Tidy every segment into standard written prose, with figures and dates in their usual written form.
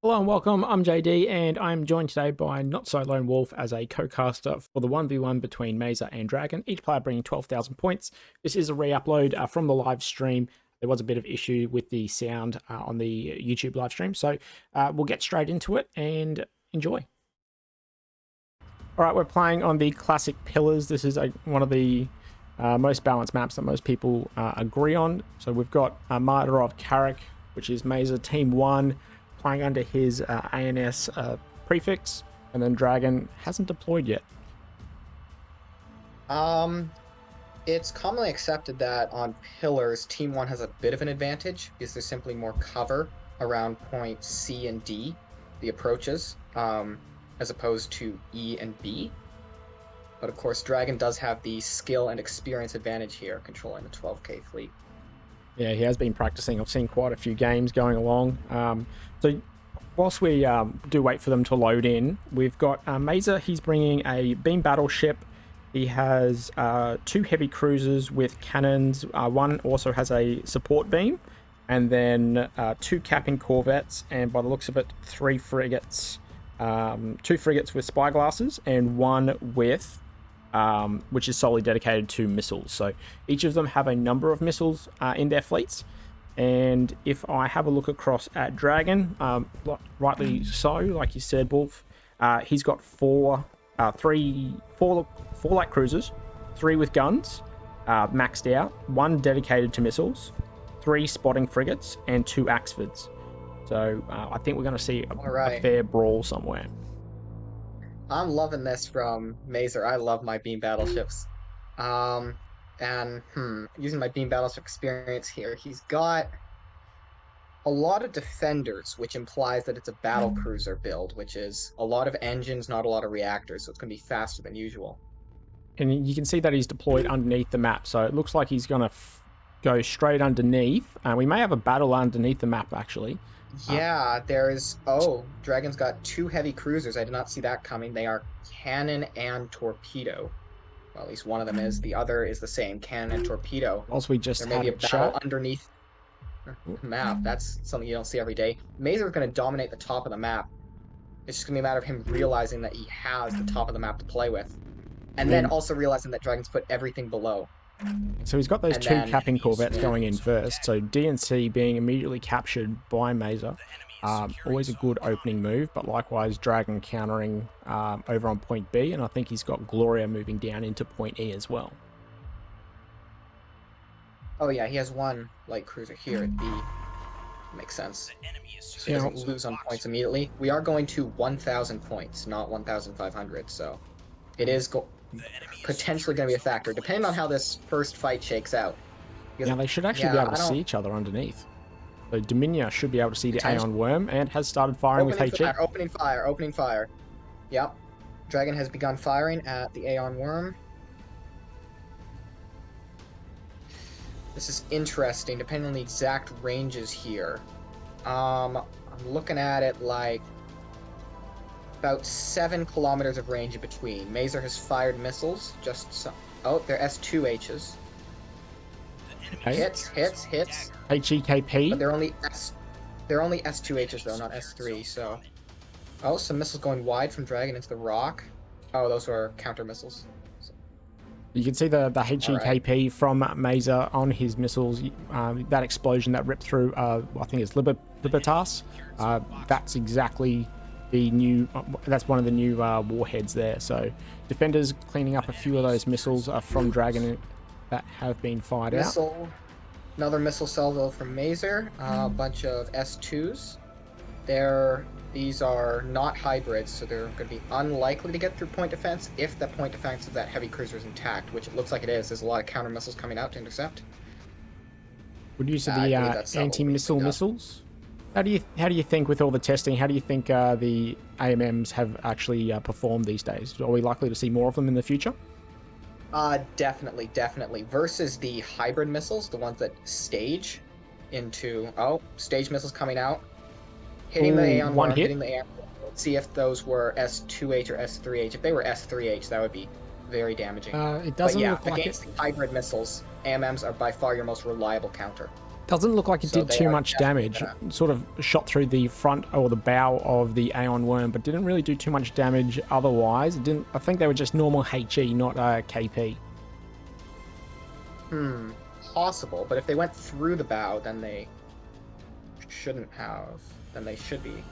Hello and welcome, I'm JD and I'm joined today by Not So Lone Wolf as a co-caster for the 1v1 between Mazer and Dragon, each player bringing 12,000 points. This is a re-upload from the live stream. There was a bit of issue with the sound on the YouTube live stream, so we'll get straight into it and enjoy. Alright, we're playing on the classic pillars. This is one of the most balanced maps that most people agree on. So we've got Martyr of Carrick, which is Mazer Team 1, playing under his ANS prefix, and then Dragon hasn't deployed yet. It's commonly accepted that on pillars, Team 1 has a bit of an advantage because there's simply more cover around point C and D, the approaches, as opposed to E and B. But of course, Dragon does have the skill and experience advantage here, controlling the 12k fleet. Yeah, he has been practicing. I've seen quite a few games going along. So whilst we do wait for them to load in, we've got Mazer. He's bringing a beam battleship. He has 2 heavy cruisers with cannons. One also has a support beam, and then 2 capping corvettes, and by the looks of it, 3 frigates. 2 frigates with spyglasses, and 1 with which is solely dedicated to missiles. So each of them have a number of missiles in their fleets. And if I have a look across at Dragon, rightly so, like you said, Wolf, he's got 4 light cruisers, 3 with guns, maxed out, 1 dedicated to missiles, 3 spotting frigates, and 2 Axfords. So I think we're going to see a fair brawl somewhere. I'm loving this from Mazer. I love my beam battleships. Using my beam battleship experience here, he's got a lot of defenders, which implies that it's a battle cruiser build, which is a lot of engines, not a lot of reactors, so it's going to be faster than usual. And you can see that he's deployed underneath the map, so it looks like he's going to go straight underneath. We may have a battle underneath the map, actually. Yeah, Dragon's got 2 heavy cruisers. I did not see that coming. They are cannon and torpedo. Well, at least one of them is. The other is the same, cannon and torpedo. Also, we just there may be a battle underneath the map. That's something you don't see every day. Mazer's going to dominate the top of the map. It's just going to be a matter of him realizing that he has the top of the map to play with. And then also realizing that Dragon's put everything below. So he's got those 2 capping corvettes going in first. So D and C being immediately captured by Mazer. Always a good opening move, but likewise Dragon countering over on point B, and I think he's got Gloria moving down into point E as well. Oh yeah, he has 1 light cruiser here at B. Makes sense. So he doesn't lose on points immediately. We are going to 1,000 points, not 1,500, so it is potentially going to be a factor, depending on how this first fight shakes out. Now they should actually be able to see each other underneath. So Dominia should be able to see the Aeon Worm and has started firing with HE. Opening fire. Yep. Dragon has begun firing at the Aeon Worm. This is interesting, depending on the exact ranges here. I'm looking at it like about 7 kilometers of range in between. Mazer has fired missiles, just some. Oh, they're S2Hs. Okay. Hits. HEKP. But they're only S2Hs though, not S3. So, some missiles going wide from Dragon into the rock. Oh, those were counter missiles. You can see the HEKP from Mazer on his missiles. That explosion that ripped through, I think it's Libertas. That's exactly the new. That's one of the new warheads there. So defenders cleaning up a few of those missiles from Dragon that have been fired out. Another missile salvo from Mazer. A bunch of S2s. These are not hybrids, so they're going to be unlikely to get through point defense if the point defense of that heavy cruiser is intact, which it looks like it is. There's a lot of counter missiles coming out to intercept. Would you use the anti-missile missiles? How do you think, with all the testing, how do you think the AMMs have actually performed these days? Are we likely to see more of them in the future? Definitely. Versus the hybrid missiles, the ones that stage into... Oh, stage missiles coming out. Hitting the Aeon Worm, hitting the Aeon Worm. Let's see if those were S2H or S3H. If they were S3H, that would be very damaging. It doesn't look like against hybrid missiles, AMMs are by far your most reliable counter. Doesn't look like it So did they too are much definitely damage. gonna- Sort of shot through the front or the bow of the Aeon Worm, but didn't really do too much damage otherwise. It didn't. I think they were just normal HE, not KP. Possible, but if they went through the bow, then they shouldn't have. Then they should be.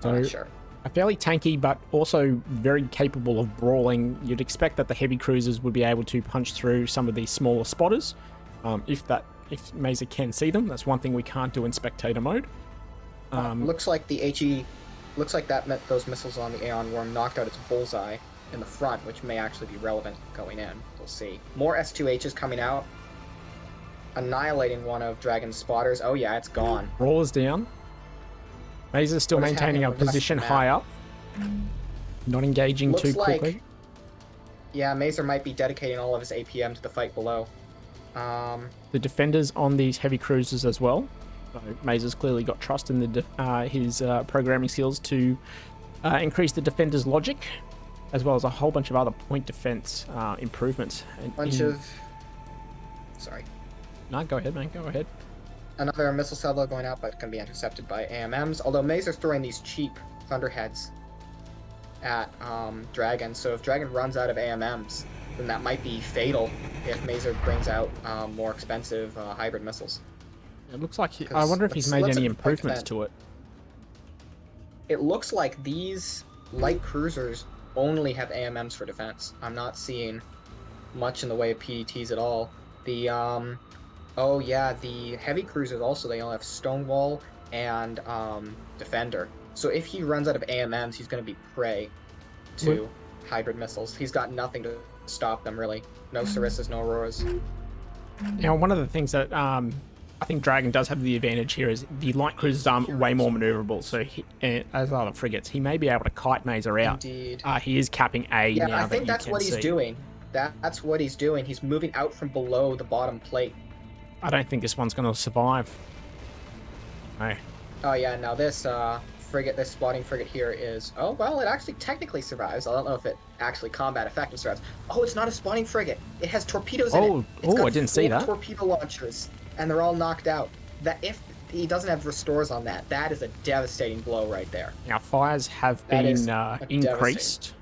I'm not sure. A fairly tanky, but also very capable of brawling. You'd expect that the heavy cruisers would be able to punch through some of these smaller spotters, if Mazer can see them. That's one thing we can't do in spectator mode. Looks like the HE. Looks like that meant those missiles on the Aeon Worm knocked out its bullseye in the front, which may actually be relevant going in. We'll see. More S2Hs coming out. Annihilating one of Dragon's spotters. Oh yeah, it's gone. Brawler's down. Mazer's still What is maintaining a happening with the rest position of the high up. Not engaging Looks too like- quickly. Yeah, Mazer might be dedicating all of his APM to the fight below. The defenders on these heavy cruisers as well. So Mazer's clearly got trust in his programming skills to increase the defender's logic, as well as a whole bunch of other point defense improvements. Sorry. No, go ahead, man. Go ahead. Another missile salvo going out, but can be intercepted by AMMs. Although Mazer's throwing these cheap Thunderheads at Dragon, so if Dragon runs out of AMMs, then that might be fatal if Mazer brings out more expensive hybrid missiles. It looks like I wonder if he's made any improvements to it. It looks like these light cruisers only have AMMs for defense. I'm not seeing much in the way of PDTs at all. The oh yeah, the heavy cruisers also, they only have Stonewall and Defender. So if he runs out of AMMs, he's going to be prey to hybrid missiles. He's got nothing to stop them, really. No Sarissas, no Auroras. Now, one of the things that I think Dragon does have the advantage here is the light cruisers are way more maneuverable. So as are the frigates, he may be able to kite Mazer out. Indeed. He is capping A Yeah, now. I think that's what he's see. doing. That's what he's doing. He's moving out from below the bottom plate. I don't think this one's going to survive. No. Oh yeah, now this frigate, this spotting frigate here is... Oh, well, it actually technically survives. I don't know if it actually combat effective survives. Oh, it's not a spotting frigate. It has torpedoes in it. It's got I didn't see 4 that. torpedo launchers, and they're all knocked out. That if he doesn't have restores on that, that is a devastating blow right there. Now, fires have That is been increased.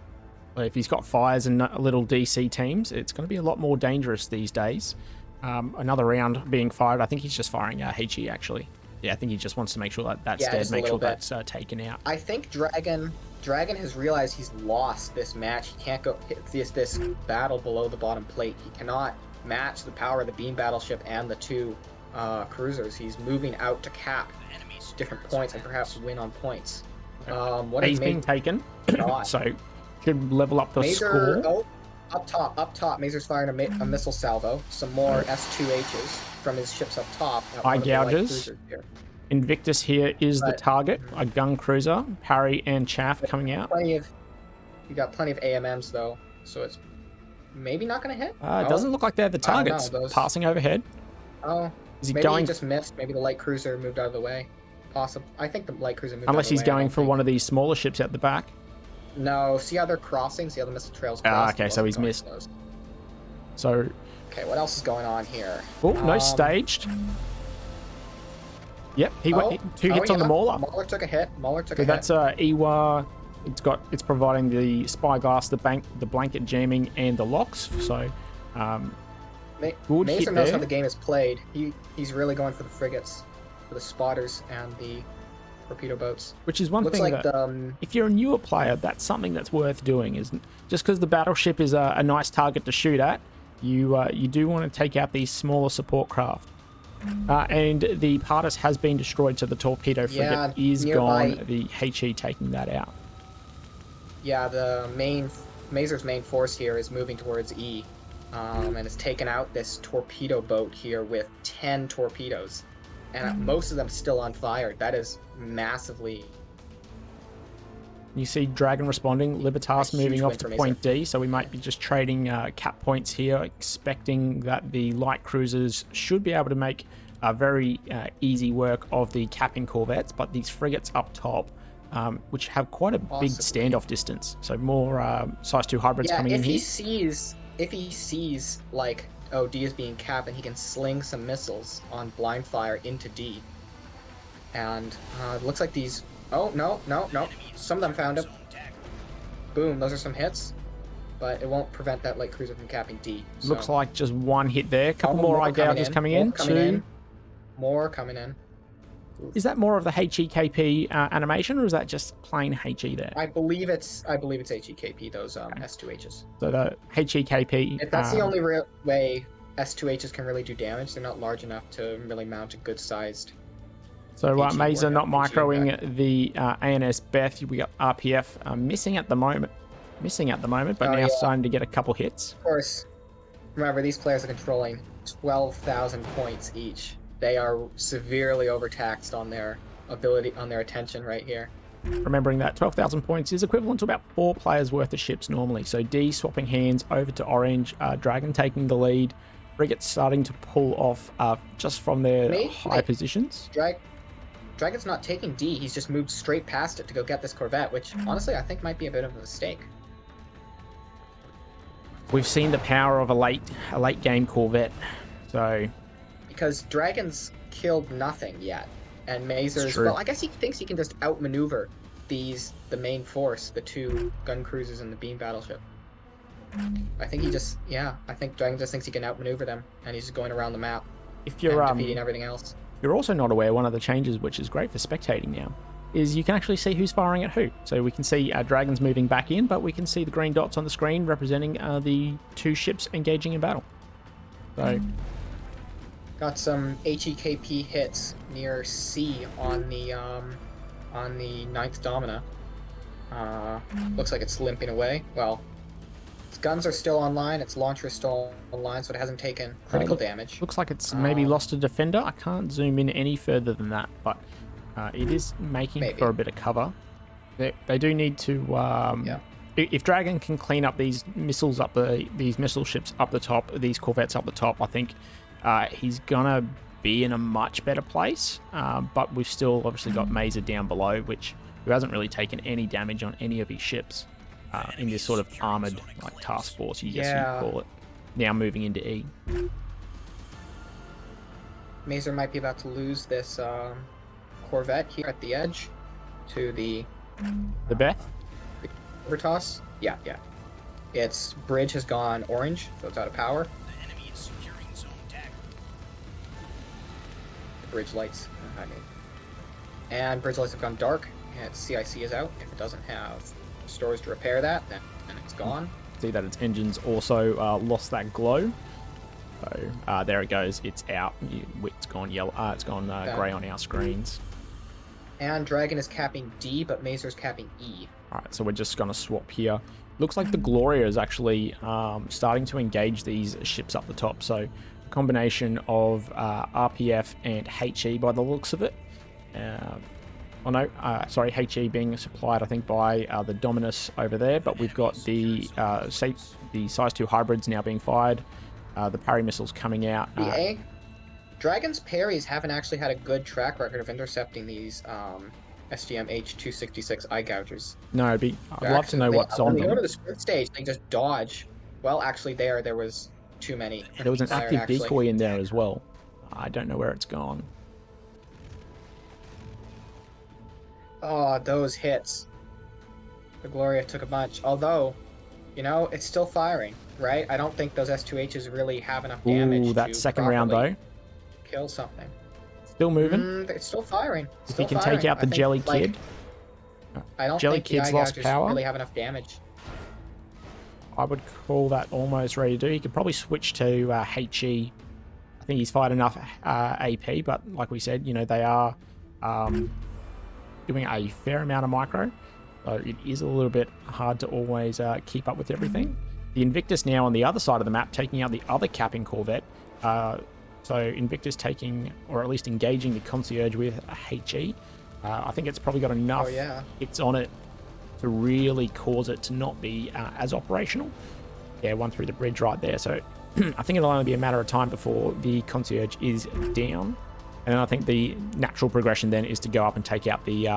If he's got fires and little DC teams, it's going to be a lot more dangerous these days. Another round being fired. I think he's just firing HE, actually. Yeah, I think he just wants to make sure that that's dead, make sure that's taken out. I think Dragon has realized he's lost this match. He can't go hit this battle below the bottom plate. He cannot match the power of the beam battleship and the 2 cruisers. He's moving out to cap different points and perhaps win on points. What A's being taken, so should level up the Mazer, score. Oh, up top. Mazer's firing a missile salvo. Some more S2Hs from his ships up top. Eye gouges. Invictus here is the target. A gun cruiser, Parry and Chaff coming out. You got plenty of AMMs though, so it's maybe not going to hit. It doesn't look like they're the targets. Passing overhead. Oh, is he maybe going? He just missed. Maybe the light cruiser moved out of the way. Possible. I think the light cruiser moved. Unless out of the he's way, going for one of these smaller ships at the back. No, see how they're crossing? See how the missile trails cross? Okay, so he's missed. So. Okay, what else is going on here? Oh, no, staged. Yep, he went 2 hits on the Mauler. Mauler took a hit. That's Iwa. It's providing the spyglass, the blanket jamming, and the locks. So, good Mason hit knows there. how the game is played. He's really going for the frigates, for the spotters, and the torpedo boats. Which is one thing like that, if you're a newer player, that's something that's worth doing. Isn't just because the battleship is a nice target to shoot at, you do want to take out these smaller support craft. And the Pardus has been destroyed, so the torpedo frigate is gone. The HE taking that out. Yeah, the Mazer's main force here is moving towards E, and it's taken out this torpedo boat here with 10 torpedoes, and most of them still on fire. That is massively. You see Dragon responding, Libertas moving off to point D, so we might be just trading cap points here, expecting that the light cruisers should be able to make very easy work of the capping corvettes, but these frigates up top, which have quite a big standoff distance, so more size 2 hybrids coming in here. If he sees like Oh, D is being capped, and he can sling some missiles on blind fire into D. And it looks like these. Oh no, no, no! Some of them found him. Boom! Those are some hits, but it won't prevent that light cruiser from capping D. So. Looks like just one hit there. A couple more eye gougers coming in. Two. More coming in. Is that more of the HEKP animation, or is that just plain HE there? I believe it's HEKP. Those S2Hs. So the HEKP. If that's the only real way S2Hs can really do damage, they're not large enough to really mount a good sized. So Mazer not microing the ANS Beth. We got RPF missing at the moment, but now starting to get a couple hits. Of course. Remember, these players are controlling 12,000 points each. They are severely overtaxed on their attention right here. Remembering that 12,000 points is equivalent to about 4 players worth of ships normally. So D swapping hands over to orange, Dragon taking the lead, Frigate starting to pull off just from their high positions. Dragon's not taking D, he's just moved straight past it to go get this Corvette, which honestly I think might be a bit of a mistake. We've seen the power of a late game Corvette, so... Because Dragon's killed nothing yet, and Mazer's, well, I guess he thinks he can just outmaneuver the main force, the 2 gun cruisers and the beam battleship. I think I think Dragon just thinks he can outmaneuver them, and he's just going around the map if you're and defeating everything else. You're also not aware, one of the changes, which is great for spectating now, is you can actually see who's firing at who. So we can see Dragons moving back in, but we can see the green dots on the screen representing the 2 ships engaging in battle. So... Got some HEKP hits near C on the 9th Domina. Looks like it's limping away. Well, its guns are still online, its launcher is still online, so it hasn't taken critical damage. Looks like it's maybe lost a defender. I can't zoom in any further than that, but it is making for a bit of cover. They do need to... If Dragon can clean up these missiles up these missile ships up the top, these Corvettes up the top, I think he's gonna be in a much better place. But we've still obviously got Mazer down below, who hasn't really taken any damage on any of his ships in this sort of armored like task force, you call it. Now moving into E. Mazer might be about to lose this Corvette here at the edge to the Beth. Overtoss. Yeah. Its bridge has gone orange, so it's out of power. The enemy is securing zone tag. The bridge lights. And bridge lights have gone dark, and its CIC is out. If it doesn't have stores to repair that, then it's gone. See that its engines also lost that glow. So there it goes. It's out. It's gone yellow. It's gone grey on our screens. And Dragon is capping D, but Mazer's capping E. Alright, so we're just going to swap here. Looks like the Gloria is actually starting to engage these ships up the top. So a combination of RPF and HE by the looks of it. HE being supplied, I think, by the Dominus over there. But we've got the size 2 hybrids now being fired. The parry missiles coming out. Dragon's parries haven't actually had a good track record of intercepting these SGM H266 eye gougers. No, I'd love to know what's on them. When they go to the sprint stage, they just dodge. Well, actually, there was too many. There was an active decoy in there as well. I don't know where it's gone. Oh, those hits. The Gloria took a bunch. Although, it's still firing, right? I don't think those S2Hs really have enough damage. Ooh, that second round though. Kill something. Still moving. It's still firing. If he can take out the Jelly Kid. I don't Jelly think Kid's lost power. Really have enough damage. I would call that almost ready to do. He could probably switch to HE. I think he's fired enough AP, but like we said, they are doing a fair amount of micro. So it is a little bit hard to always keep up with everything. The Invictus now on the other side of the map, taking out the other capping Corvette. So Invictus taking, or at least engaging the Concierge with a HE. I think it's probably got enough hits on it to really cause it to not be as operational. Yeah, one through the bridge right there. So I think it'll only be a matter of time before the Concierge is down. And then I think the natural progression then is to go up and take out the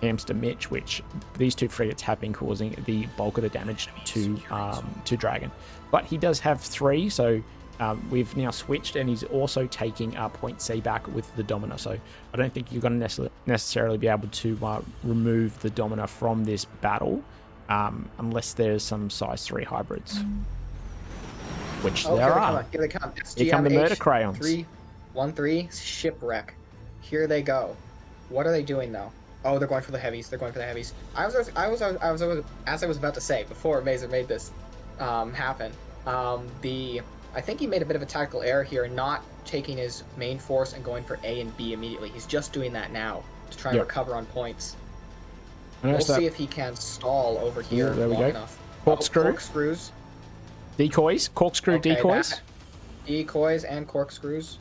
Amster Mitch, which these 2 frigates have been causing the bulk of the damage to Dragon. But he does have 3, so we've now switched, and he's also taking point C back with the Domina. So I don't think you're going to necessarily be able to remove the Domina from this battle unless there's some size 3 hybrids, which there are. Here they come. Here come the murder crayons. 313 shipwreck. Here they go. What are they doing though? Oh, they're going for the heavies. They're going for the heavies. As I was about to say before Mazer made this happen. I think he made a bit of a tactical error here, not taking his main force and going for A and B immediately. He's just doing that now to try and recover on points. We'll see if he can stall over here long enough. Corkscrew. Corkscrews. Decoys. Corkscrew decoys. Decoys and corkscrews.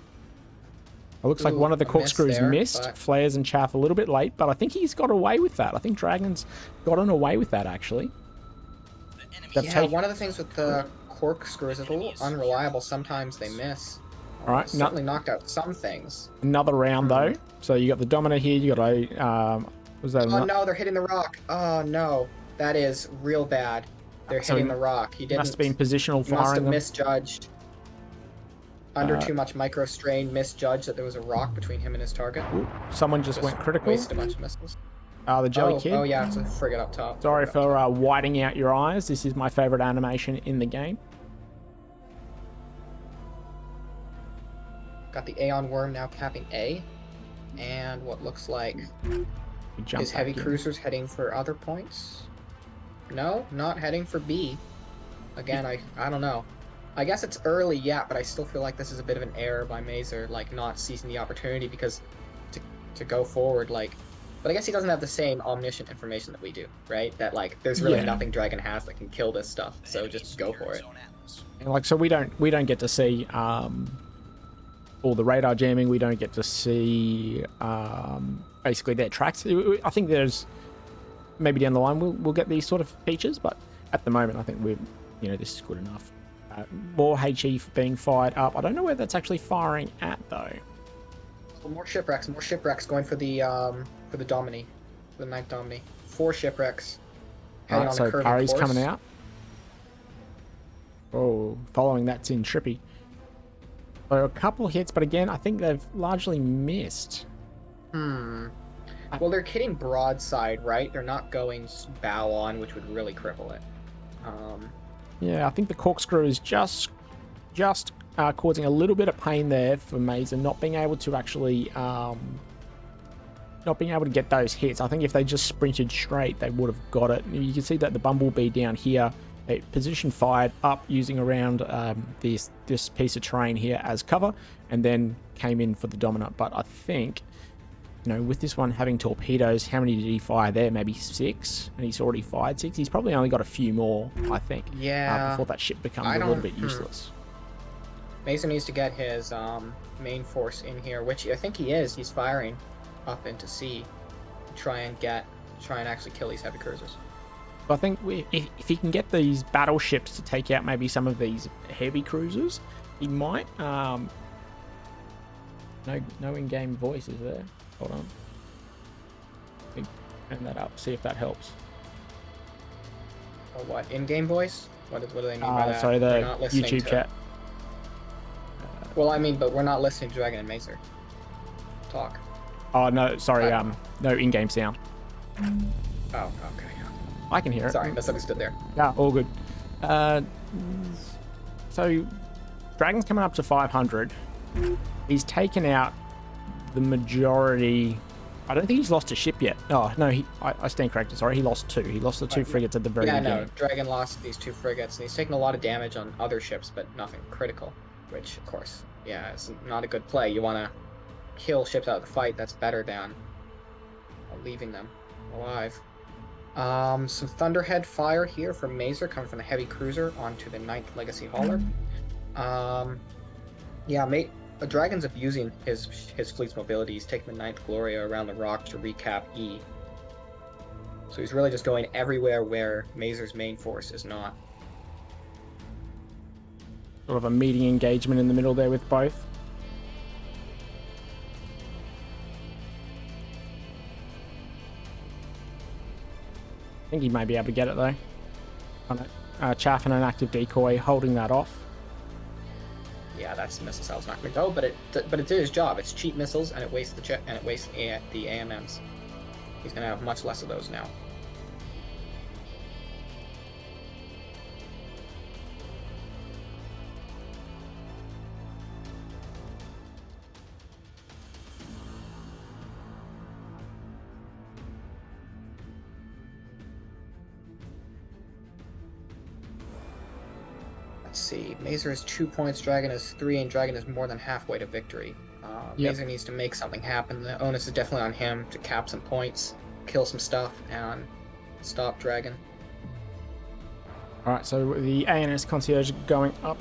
It looks like one of the corkscrews missed. But... Flares and chaff a little bit late, but I think he's got away with that. I think Dragon's gotten away with that, actually. One of the things with the corkscrew is it's a little unreliable. Sometimes they miss. All right, certainly knocked out some things. Another round though. So you got the Domina here. You got a. Was that? Oh no, they're hitting the rock. Oh no, that is real bad. They're hitting the rock. He didn't. Must have been positional firing. Must have misjudged. Under too much micro strain, misjudged that there was a rock between him and his target. Ooh, someone just went critical. Wasted a bunch of missiles. The Jelly Kid. Oh yeah, it's a frigate up top. Sorry for whiting out your eyes. This is my favorite animation in the game. Got the Aeon Worm now capping A. And what looks like his heavy cruisers heading for other points. No, not heading for B. Again, I don't know. I guess it's early yet, but I still feel like this is a bit of an error by Mazer, like not seizing the opportunity because to go forward, like. But I guess he doesn't have the same omniscient information that we do, right? That like there's really nothing Dragon has that can kill this stuff, so just go for it. And like so we don't get to see all the radar jamming. We don't get to see basically their tracks. I think there's maybe down the line we'll get these sort of features, but at the moment I think this is good enough. More HE being fired up. I don't know where that's actually firing at though. Well, more shipwrecks going for the Domini, the 9th Domini. 4 shipwrecks. Alright, so Parry's coming out. Oh, following that's in Trippy. So a couple hits, but again, I think they've largely missed. Well, they're hitting broadside, right? They're not going bow on, which would really cripple it. Yeah, I think the corkscrew is just causing a little bit of pain there for Mazer, not being able to actually not being able to get those hits. I think if they just sprinted straight, they would have got it. You can see that the Bumblebee down here, they position fired up using around this piece of terrain here as cover, and then came in for the Dominant. But I think, with this one having torpedoes, how many did he fire there? Maybe 6, and he's already fired 6. He's probably only got a few more, I think. Yeah. Before that ship becomes a little bit useless. Mason needs to get his main force in here, which I think he is. He's firing up into C to try and actually kill these heavy cruisers. I think if he can get these battleships to take out maybe some of these heavy cruisers, he might. No in-game voice is there. Hold on. Let me turn that up. See if that helps. Oh, what in-game voice? What do they mean by that? Sorry, the YouTube chat. Well, I mean, but we're not listening to Dragon and Mazer talk. Oh no, sorry. No in-game sound. Oh, okay. I can hear it. Sorry, misunderstood there. Yeah, all good. So, Dragon's coming up to 500. He's taken out the majority. I don't think he's lost a ship yet. Oh, no, I stand corrected. Sorry, he lost 2. He lost the 2 frigates at the very beginning. No, Dragon lost these 2 frigates, and he's taken a lot of damage on other ships, but nothing critical. Which, of course, is not a good play. You want to kill ships out of the fight. That's better than leaving them alive. Some Thunderhead fire here from Mazer coming from the heavy cruiser onto the 9th Legacy Hauler. Dragon's abusing his fleet's mobility. He's taking the 9th Gloria around the rock to recap E. So he's really just going everywhere where Mazer's main force is not. Sort of a meeting engagement in the middle there with both. I think he may be able to get it though. Chaff and an active decoy holding that off. Yeah, that's missile cell's not going to go, but it did his job. It's cheap missiles, and it wastes the the AMMs. He's going to have much less of those now. Let's see. Mazer has 2 points, Dragon has 3, and Dragon is more than halfway to victory. Yep. Mazer needs to make something happen. The onus is definitely on him to cap some points, kill some stuff, and stop Dragon. All right, so the ANS concierge going up.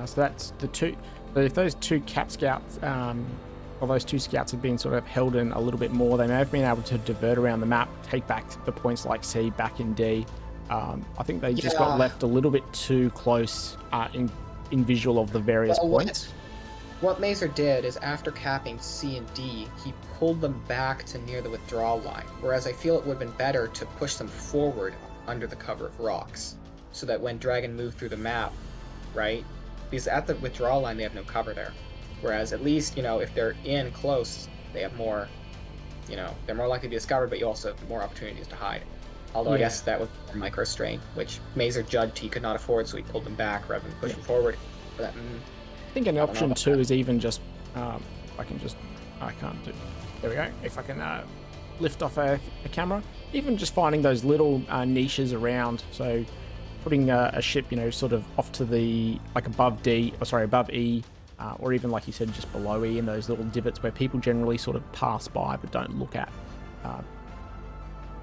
So that's the two. So if those two cap scouts, or those two scouts have been sort of held in a little bit more, they may have been able to divert around the map, take back the points like C back in D. I think they just got left a little bit too close in visual of the various points. What Mazer did is after capping C and D, he pulled them back to near the withdrawal line, whereas I feel it would have been better to push them forward under the cover of rocks, so that when Dragon moved through the map, right? Because at the withdrawal line, they have no cover there. Whereas at least, if they're in close, they have more, they're more likely to be discovered, but you also have more opportunities to hide. Although I guess that was micro strain, which Mazer judged he could not afford, so he pulled them back rather than pushing forward. But I think an option too is even just, if I can just, I can't do, there we go. If I can lift off a camera, even just finding those little niches around. So putting a ship, sort of off to the, like above above E, or even like you said, just below E in those little divots where people generally sort of pass by but don't look at.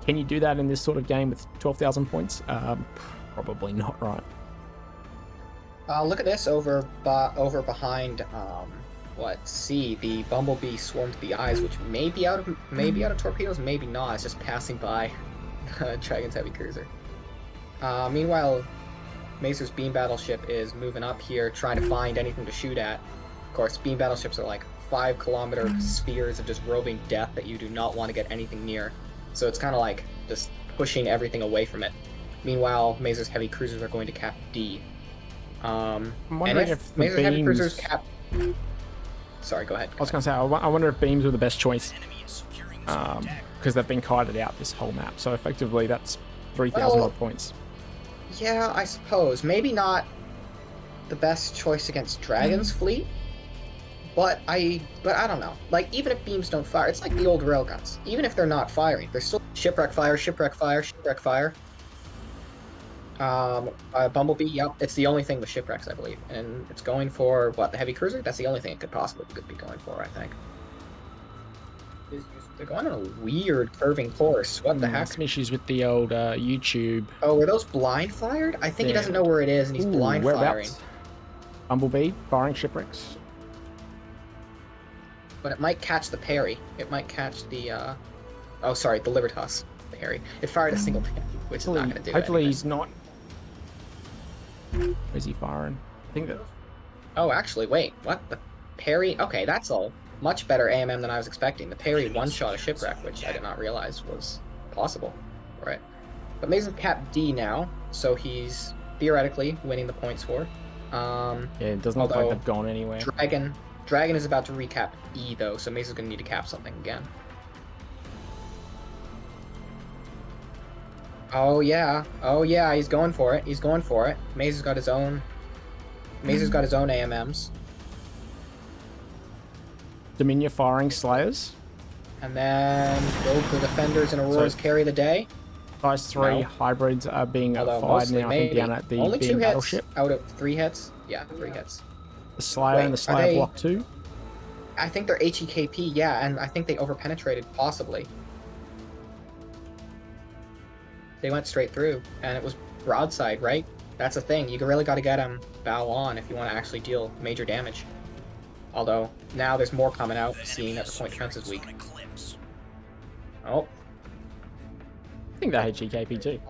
Can you do that in this sort of game with 12,000 points? Probably not, right? Look at this over behind C. The Bumblebee swarmed the eyes, which may be out of torpedoes, maybe not. It's just passing by Dragon's heavy cruiser. Meanwhile, Mazer's beam battleship is moving up here, trying to find anything to shoot at. Of course, beam battleships are like 5-kilometer spheres of just roving death that you do not want to get anything near. So it's kind of like just pushing everything away from it. Meanwhile, Mazer's heavy cruisers are going to cap D. I'm wondering if the Mazer's beams... heavy cruisers cap... Sorry, go ahead. I was going to say, I wonder if beams were the best choice, because they've been kited out this whole map. So effectively, that's 3,000 odd points. Yeah, I suppose. Maybe not the best choice against Dragon's fleet, but I don't know. Like, even if beams don't fire, it's like the old railguns. Even if they're not firing, they're still shipwreck fire, shipwreck fire, shipwreck fire. Bumblebee, yep, it's the only thing with shipwrecks, I believe. And it's going for, what, the heavy cruiser? That's the only thing it could possibly be going for, I think. They're going on a weird curving course. What the heck? Some issues with the old YouTube. Oh, were those blind fired? I think he doesn't know where it is, and he's blind firing. Bumblebee firing shipwrecks. But it might catch the parry. It might catch the, oh, sorry, the Libertas parry. It fired a single parry, which is not going to do hopefully anything. He's not... Where's he firing? I think that... Oh, actually, wait. What? The parry? Okay, that's all. Much better AMM than I was expecting. The parry one-shot a shipwreck, which I did not realize was possible. Right. But Mason capped D now, so he's theoretically winning the points for. Yeah, it doesn't look like they've gone anywhere. Dragon is about to recap E, though, so Mason's going to need to cap something again. Oh, yeah. Oh, yeah, he's going for it. He's going for it. Mazer's got his own... Mazer's got his own AMMs. Dominia firing Slayers. And then both the Defenders and Auroras carry the day. Size 3 hybrids are being fired now, I think, down at the only 2 hits battleship. Out of 3 hits? Yeah, 3 hits. The Slayer and the Slayer block 2. I think they're HEKP, yeah, and I think they overpenetrated, possibly. They went straight through, and it was broadside, right? That's the thing. You really got to get them bow on if you want to actually deal major damage. Although, now there's more coming out, seeing that the point defense is weak. Oh. I think they're HEKP too.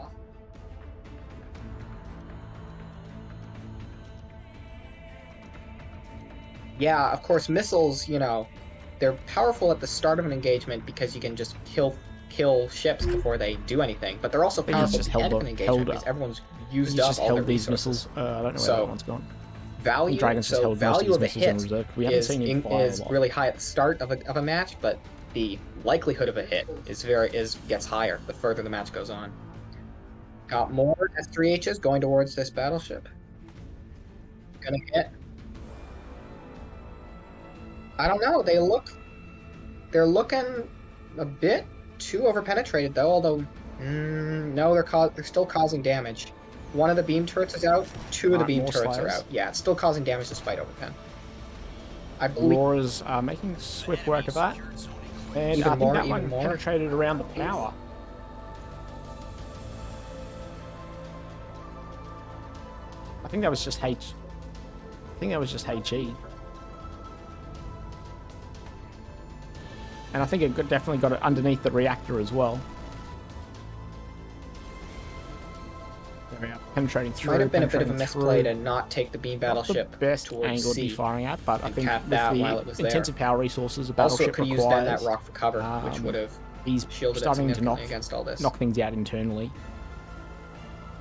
Yeah, of course, missiles, they're powerful at the start of an engagement because you can just kill ships before they do anything. But they're also powerful at the end of an engagement because everyone's used up all their these resources. missiles. I don't know where that one's gone. value. Dragon's just So held most of value his of a missiles in hit reserve. We haven't seen him fire a is lot. really high at the start of a match, but the likelihood of a hit gets higher the further the match goes on. Got more S3Hs going towards this battleship. Gonna hit. I don't know. They're looking a bit too overpenetrated though. Although no, they're still causing damage. One of the beam turrets is out. Two of the beam more turrets are Slayers. out. Yeah, it's still causing damage despite overpen. I believe Aurora's making swift work of that. And Even I think more, that even one more. penetrated around the power. I think that was just HE. And I think it definitely got it underneath the reactor as well. There we are, penetrating through. might have been a bit of a penetrating misplay through. to not take the beam Not the battleship best towards angle to be C. firing at, but I and think cap with that the while it was there. intensive power resources a Also, it battleship could use then that requires, rock for cover, which would have he's shielded it starting to significantly against all this. knock things out internally.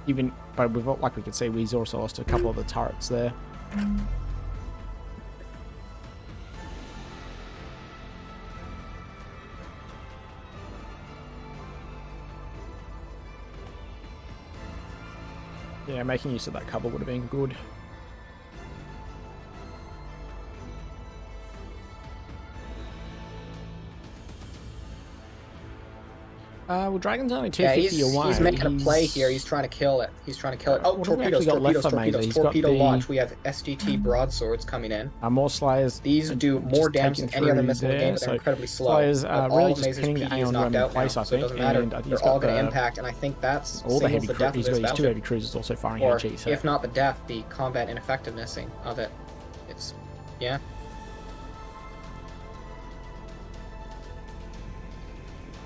Even, but we've like we could see, we've also lost a couple of the turrets there. Yeah, making use of that cover would have been good. Well, Dragon's only 250 away. He's making a play here. He's trying to kill it. Oh, what have we torpedoes, actually got left torpedoes, for Mazer? torpedoes, He's got torpedo the- launch. We have SGT broadswords coming in. More Slayers. These do just more damage taking than any other through missile in the there, game, but they're so incredibly slow. Slayers But really all of just Mazer's pinning the PD is Aeon knocked Drum in out place, now, I so it think, doesn't matter. and I think They're he's got all going to the- impact, and I think that's all the signals heavy the death of he's this got his two battleship. heavy cruisers also firing Or, HE. So if not the death, the combat ineffectiveness of it. It's, yeah.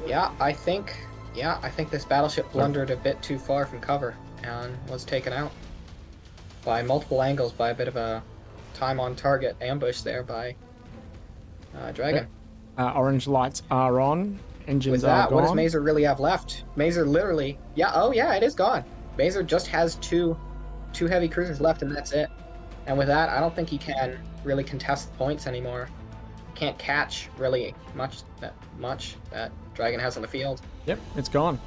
Yeah, I think this battleship blundered a bit too far from cover and was taken out by multiple angles by a bit of a time on target ambush there by Dragon. Orange lights are on. Engines With are that, gone. what does Mazer really have left? Mazer literally, it is gone. Mazer just has two heavy cruisers left, and that's it. And with that, I don't think he can really contest the points anymore. Can't catch really much that Dragon has on the field. Yep, it's gone.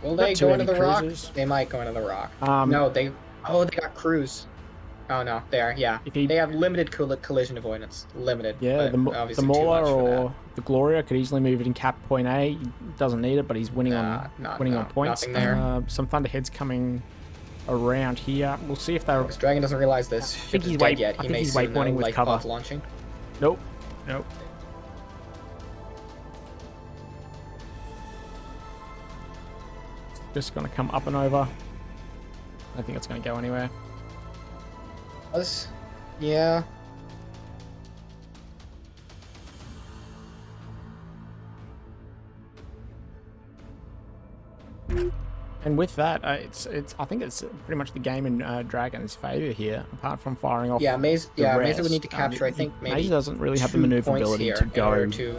Will they Got two go into heavy the rock? cruisers. They might go into the rock. No, they got cruise. Oh no, there, yeah. They have limited collision avoidance. Limited. Yeah, but the obviously too Mauler much for or the Gloria could easily move it in cap point A. He doesn't need it, but he's winning on points. Nothing there. Some Thunderheads coming around here. We'll see if they're. Because Dragon doesn't realize this ship is dead yet. He may he's soon know, waypointing with light cover. path launching. Nope. Just gonna come up and over. I don't think it's gonna go anywhere. Yeah. And with that, I think it's pretty much the game in Dragon's favor here. Apart from firing off. Mazer would need to capture. I think maybe Mazer doesn't really have the 2 maneuverability points to here go in order to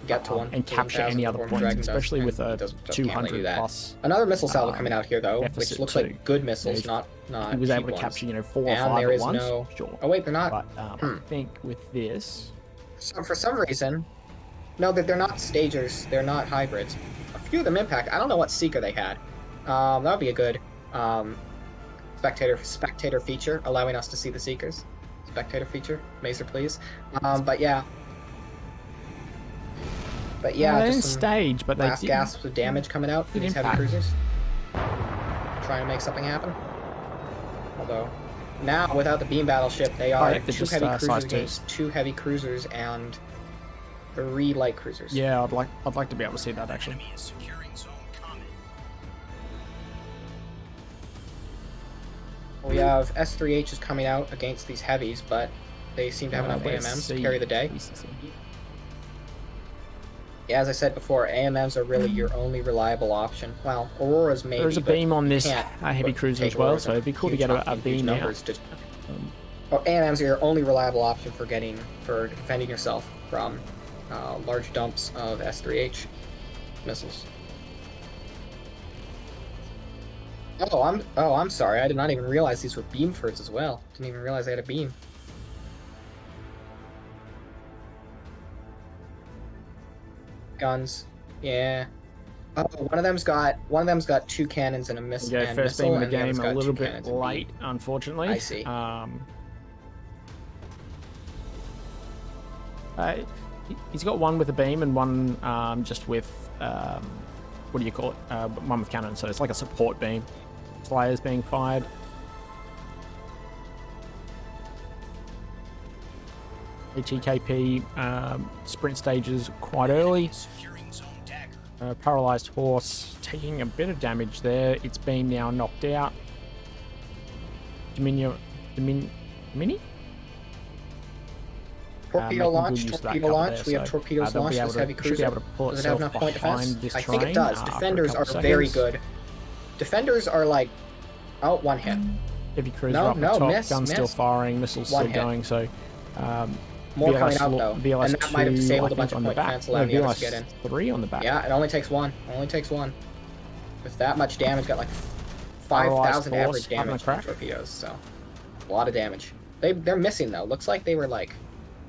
get to one and capture any other points, especially with a 200 plus. Another missile salvo coming out here though, which deficit looks too. like good missiles, Yeah, not. He was cheap able to ones. capture 4 or And 5 there at is once. no- Sure. Oh wait, they're not. But I think with this, So for some reason, no, they're not stagers. They're not hybrids. A few of them impact. I don't know what seeker they had. That would be a good spectator feature, allowing us to see the seekers. Spectator feature, Mazer, please. But yeah, they didn't just some stage, but they last did. gasps of damage coming out from Did these heavy impact. cruisers. Trying to make something happen. Although now without the beam battleship, they are Alright, they're 2 just, heavy size cruisers 2s. against 2 heavy cruisers and 3 light cruisers. Yeah, I'd like to be able to see that actually. Enemy is securing zone common. We have S3Hs coming out against these heavies, but they seem to have enough Where's AMMs C? to carry the day. Where's the C? Yeah, as I said before, AMMs are really your only reliable option. Well, Aurora's maybe. There's a but beam on this can't heavy cruiser take as well, Auroras so it'd be cool to huge get a huge beam now. numbers to- AMMs are your only reliable option for defending yourself from large dumps of S3H missiles. I'm sorry. I did not even realize these were beam firsts as well. Didn't even realize they had a beam. Guns. Yeah. Oh, one of them's got two cannons and a There you go, and first beam missile, in the and the other's game, a got little two bit cannons and late, beam. unfortunately. I see. He's got one with a beam and one just with, what do you call it? One with cannon, so it's like a support beam. Flyers being fired. HEKP sprint stages quite early. Securing zone dagger. Paralyzed horse taking a bit of damage there. Its beam now knocked out. Domini? Torpedo launch. Torpedo launch. We have torpedoes launched. This heavy cruiser. Should be able to pull Does it have itself enough point behind defense? this I think it terrain does. after a Defenders are couple very seconds. good. Defenders are like, oh, one hit. Heavy cruiser No, up the no, top, miss, gun's still miss. firing, missiles One still hit. going, so More VLS coming out though, VLS and that might have 2, disabled I a bunch think, of on the point back. defense, allowing the others to VLS get in. 3 on the back. Yeah, it only takes one. Only takes one. With that much damage, got like Paralyzed 5,000 horse average having a damage crack. from torpedoes. So a lot of damage. They're missing though. Looks like they were like,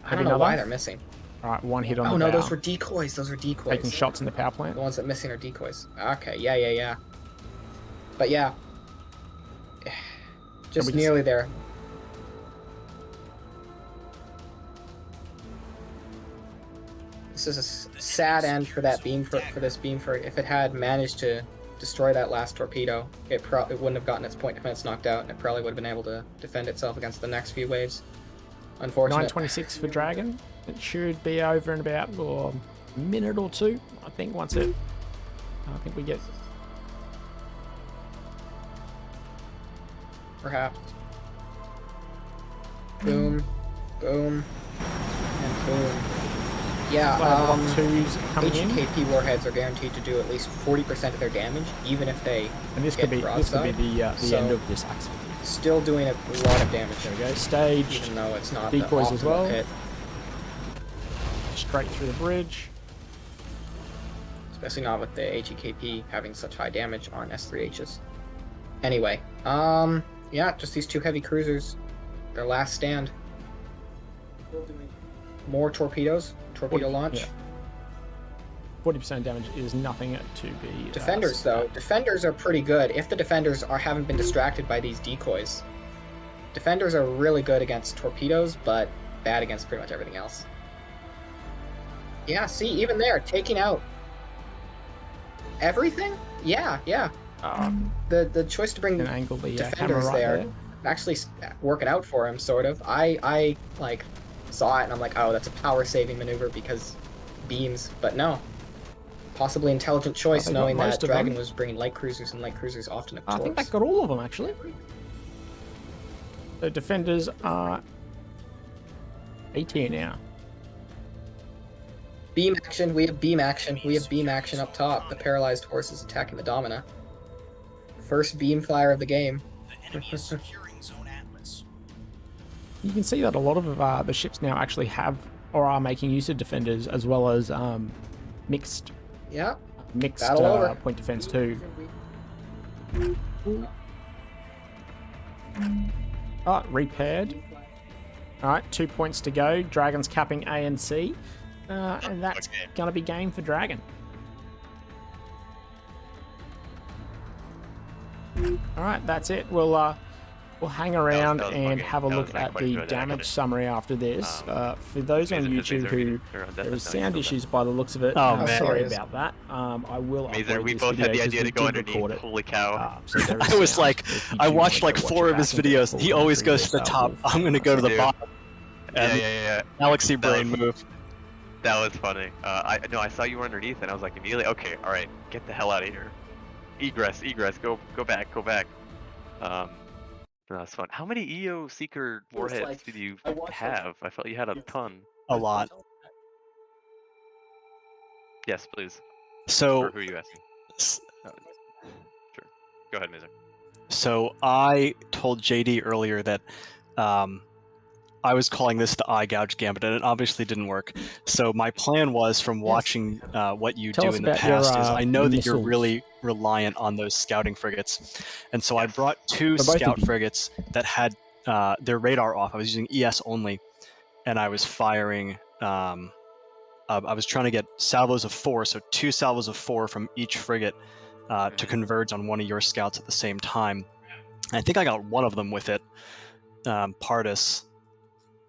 I Maybe don't know why another? they're missing. Alright, one hit on Oh the no, bow. those were decoys. Those are decoys. Taking shots in the power plant. The ones that missing are decoys. Okay, yeah. But yeah, just we nearly there. This is a sad end for that beam for this beam for if it had managed to destroy that last torpedo, it wouldn't have gotten its point defense knocked out, and it probably would have been able to defend itself against the next few waves. Unfortunate. 926 for Dragon. It should be over in about a minute or two, I think, once it... I think we get... Perhaps. Boom, boom, and boom. Yeah, Block 2's coming in. HEKP warheads are guaranteed to do at least 40% of their damage, even if they And this get could be broadside. the So- end of this axe. Still doing a lot of damage. There we go. Staged. Even though it's not Decoys the as optimal well. hit. Straight through the bridge. Especially not with the HEKP having such high damage on S3Hs. Anyway, yeah, just these two heavy cruisers. Their last stand. More torpedoes. Torpedo launch. Yeah. 40% damage is nothing to be... Defenders, though. Defenders are pretty good. If the defenders haven't been distracted by these decoys. Defenders are really good against torpedoes, but bad against pretty much everything else. Yeah, see, even there, taking out everything? Yeah. The choice to bring Can angle the hammer defenders right there, actually working out for him, sort of. I like saw it and I'm like, oh, that's a power saving maneuver because beams, but no. Possibly intelligent choice, they got knowing most that of Dragon them. was bringing light cruisers, and light cruisers often have I think torps. that got all of them, actually. The defenders are 18 now. Beam action. We have beam action. We have beam action up top. The paralyzed horse is attacking the Domina. First beam fire of the game. The enemy is securing zone Atlas. You can see that a lot of the ships now actually have or are making use of defenders as well as mixed Yeah. mixed Battle over. point defense too. Repaired. Alright, 2 points to go. Dragon's capping A and C. And that's Okay. going to be game for Dragon. Alright, that's it. We'll hang around that was and fun. have a That look was, like, at quite the enjoyed, damage actually. summary after this. For those on YouTube who there was sound issues by the looks of it, Oh, man. sorry Yes. about that. I will Mazer, upload we this both had the video idea to 'cause we go did record underneath. it. Holy cow. So there is I was sound, like, so if you I do watched wanna like go 4 watch of it his back and get videos. full He always run-through, goes to the we'll top. start I'm gonna go to the Dude. bottom. And Yeah. Galaxy brain was- move. That was funny. I saw you were underneath, and I was like immediately, okay, all right, get the hell out of here. Egress, go back. That was fun. How many EO Seeker warheads did you have? I felt you had a ton. A lot. Yes, please. So, Or who are you asking? s- Sure. Go ahead, Mazer. so I told JD earlier that I was calling this the eye gouge gambit, and it obviously didn't work. So my plan was, from watching what you Tell do us in the about your, past, is I know that you're missiles. really, reliant on those scouting frigates. And so I Yes. brought 2 So both of scout you. frigates that had their radar off. I was using ES only, and I was firing. I was trying to get salvos of 4, so 2 salvos of 4 from each frigate to converge on one of your scouts at the same time. And I think I got one of them with it, Pardis,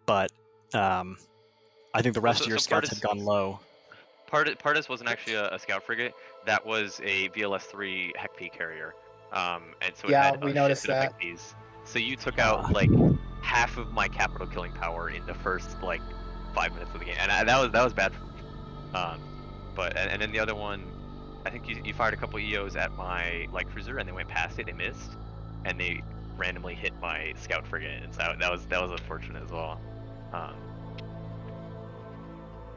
but I think the rest of your scouts had gone low. Pardis wasn't actually a scout frigate. That was a VLS-3 HEC-P carrier. And so it Yeah, had we a noticed shit ton of that. HEC-Ps. So you took out like half of my capital killing power in the first like 5 minutes of the game, and that was bad for me. But and then the other one, I think you fired a couple EOs at my light cruiser and they went past it, they missed, and they randomly hit my scout frigate, and so that was unfortunate as well.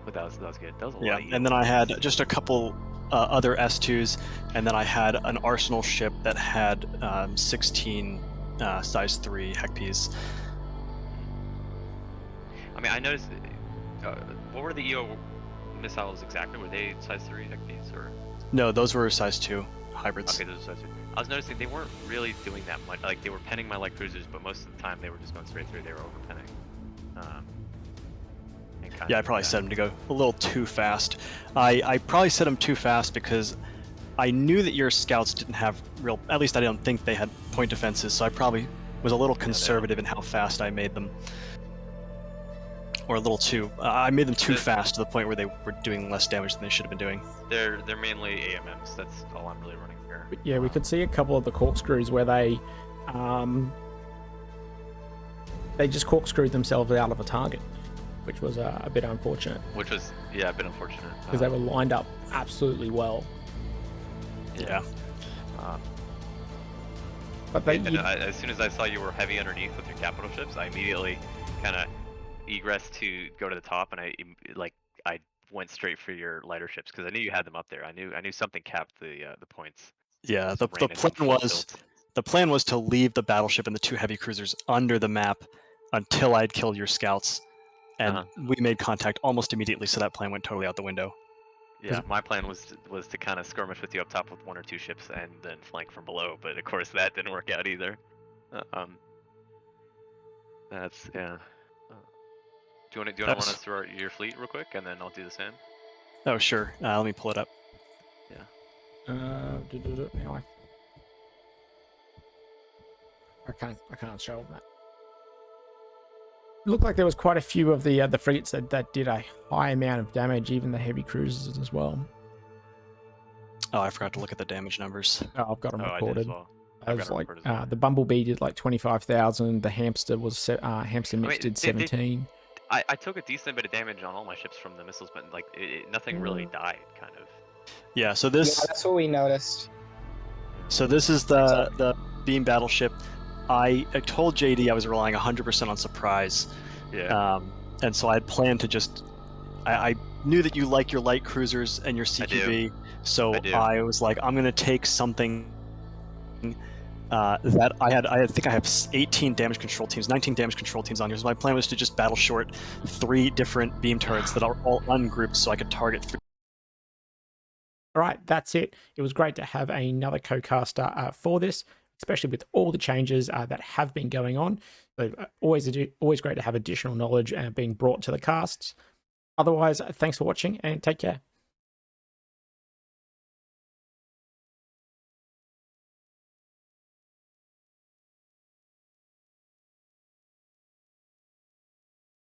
But that was good. That was a lot of EO And then I had misses. just a couple other S2s, and then I had an arsenal ship that had 16 size 3 HEC-Ps. I mean, I noticed. What were the EO missiles exactly? Were they size 3 HEC-Ps or? No, those were size 2 hybrids. Okay, those are size 2. I was noticing they weren't really doing that much. Like they were penning my light cruisers, but most of the time they were just going straight through. They were over penning. Yeah, I probably set them to go a little too fast. I probably set them too fast because I knew that your scouts didn't have real. At least I don't think they had point defenses, so I probably was a little conservative in how fast I made them. Or a little too. I made them too fast to the point where they were doing less damage than they should have been doing. They're mainly AMMs. That's all I'm really running here. But yeah, we could see a couple of the corkscrews where they just corkscrewed themselves out of a target, which was a bit unfortunate. Which was a bit unfortunate because they were lined up absolutely well. Yeah. But they, as soon as I saw you were heavy underneath with your capital ships, I immediately kind of egressed to go to the top, and I went straight for your lighter ships because I knew you had them up there. I knew something capped the points. Yeah. The plan was to leave the battleship and the 2 heavy cruisers under the map until I'd killed your scouts, and we made contact almost immediately. So that plan went totally out the window. Yeah, my plan was to kind of skirmish with you up top with 1 or 2 ships and then flank from below, but of course that didn't work out either. That's yeah. Do you want to run us through your fleet real quick, and then I'll do the same? Oh sure. Let me pull it up. Yeah. Now I can't show them that. It looked like there was quite a few of the frigates that did a high amount of damage, even the heavy cruisers as well. Oh, I forgot to look at the damage numbers. Oh, I've got them recorded. I did as well. I was like, the Bumblebee did like 25,000. The Hamster was Hamster Mix did 17. I took a decent bit of damage on all my ships from the missiles, but like nothing really died, kind of. Yeah. So this. Yeah, that's what we noticed. So this is the beam battleship. I told JD I was relying 100% on surprise. Yeah. And so I had planned to just. I knew that you like your light cruisers and your CQB, so I was like, I'm gonna take something that I think I have 18 damage control teams, 19 damage control teams on here. So my plan was to just battle short 3 different beam turrets that are all ungrouped, so I could target 3. All right, that's it. It was great to have another co-caster for this, especially with all the changes that have been going on. So, always great to have additional knowledge being brought to the casts. Otherwise, thanks for watching and take care.